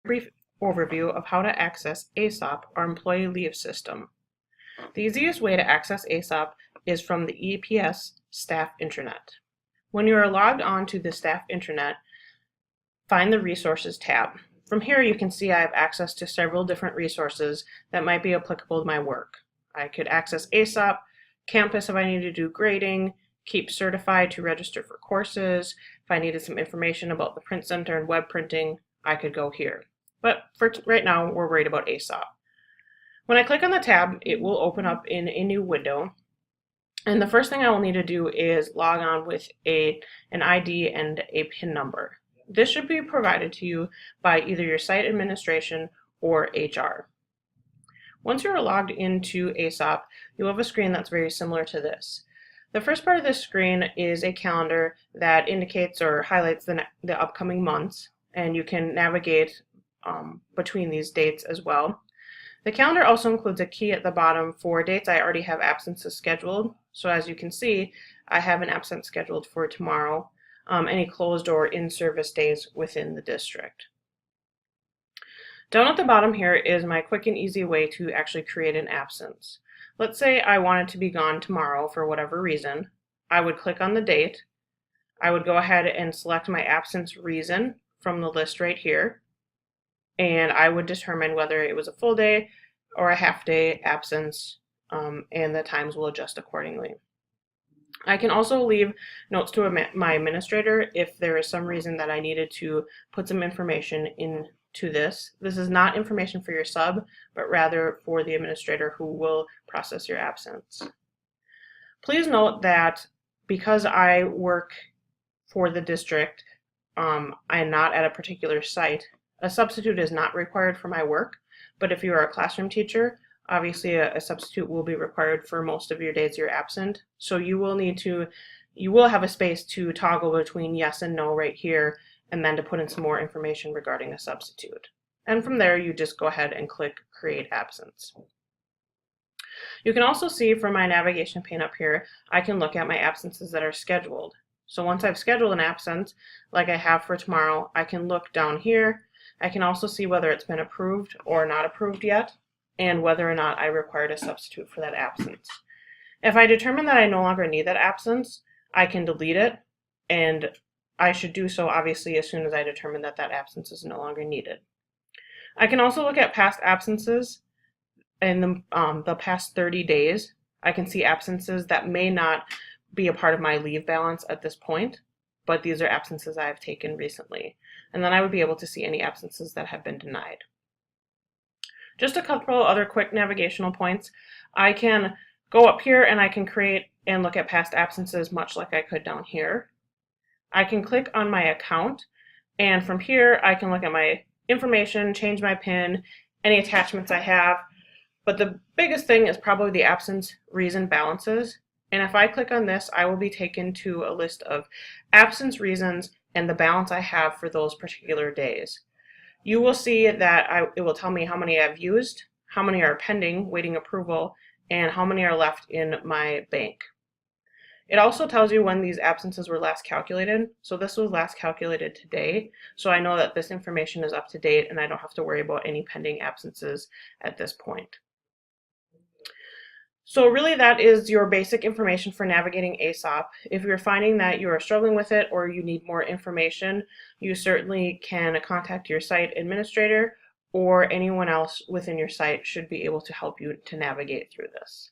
brief overview of how to access Aesop, our employee leave system. The easiest way to access Aesop is from the EPS staff intranet. When you are logged on to the staff intranet, find the resources tab. From here you can see I have access to several different resources that might be applicable to my work. I could access Aesop, Campus if I need to do grading, Keep Certified to register for courses. If I needed some information about the print center and web printing, I could go here. But for right now, we're worried about Aesop. When I click on the tab, it will open up in a new window. And the first thing I will need to do is log on with an ID and a PIN number. This should be provided to you by either your site administration or HR. Once you're logged into Aesop, you'll have a screen that's very similar to this. The first part of this screen is a calendar that indicates or highlights the upcoming months, and you can navigate between these dates as well. The calendar also includes a key at the bottom for dates I already have absences scheduled. So as you can see, I have an absence scheduled for tomorrow, any closed or in-service days within the district. Down at the bottom here is my quick and easy way to actually create an absence. Let's say I wanted to be gone tomorrow for whatever reason. I would click on the date. I would go ahead and select my absence reason from the list right here. And I would determine whether it was a full day or a half day absence, and the times will adjust accordingly. I can also leave notes to my administrator if there is some reason that I needed to put some information into this. This is not information for your sub, but rather for the administrator who will process your absence. Please note that because I work for the district, I'm not at a particular site. A substitute is not required for my work, but if you are a classroom teacher, obviously a substitute will be required for most of your days you're absent. So you will have a space to toggle between yes and no right here, and then to put in some more information regarding a substitute. And from there, you just go ahead and click Create Absence. You can also see from my navigation pane up here, I can look at my absences that are scheduled. So once I've scheduled an absence, like I have for tomorrow, I can look down here. I can also see whether it's been approved or not approved yet, and whether or not I required a substitute for that absence. If I determine that I no longer need that absence, I can delete it, and I should do so obviously as soon as I determine that that absence is no longer needed. I can also look at past absences in the past 30 days. I can see absences that may not be a part of my leave balance at this point, but these are absences I have taken recently. And then I would be able to see any absences that have been denied. Just a couple other quick navigational points. I can go up here and I can create and look at past absences much like I could down here. I can click on my account, and from here I can look at my information, change my PIN, any attachments I have. But the biggest thing is probably the absence reason balances. And if I click on this, I will be taken to a list of absence reasons and the balance I have for those particular days. You will see that it will tell me how many I've used, how many are pending, waiting approval, and how many are left in my bank. It also tells you when these absences were last calculated. So this was last calculated today. So I know that this information is up to date and I don't have to worry about any pending absences at this point. So really that is your basic information for navigating Aesop. If you're finding that you are struggling with it or you need more information, you certainly can contact your site administrator, or anyone else within your site should be able to help you to navigate through this.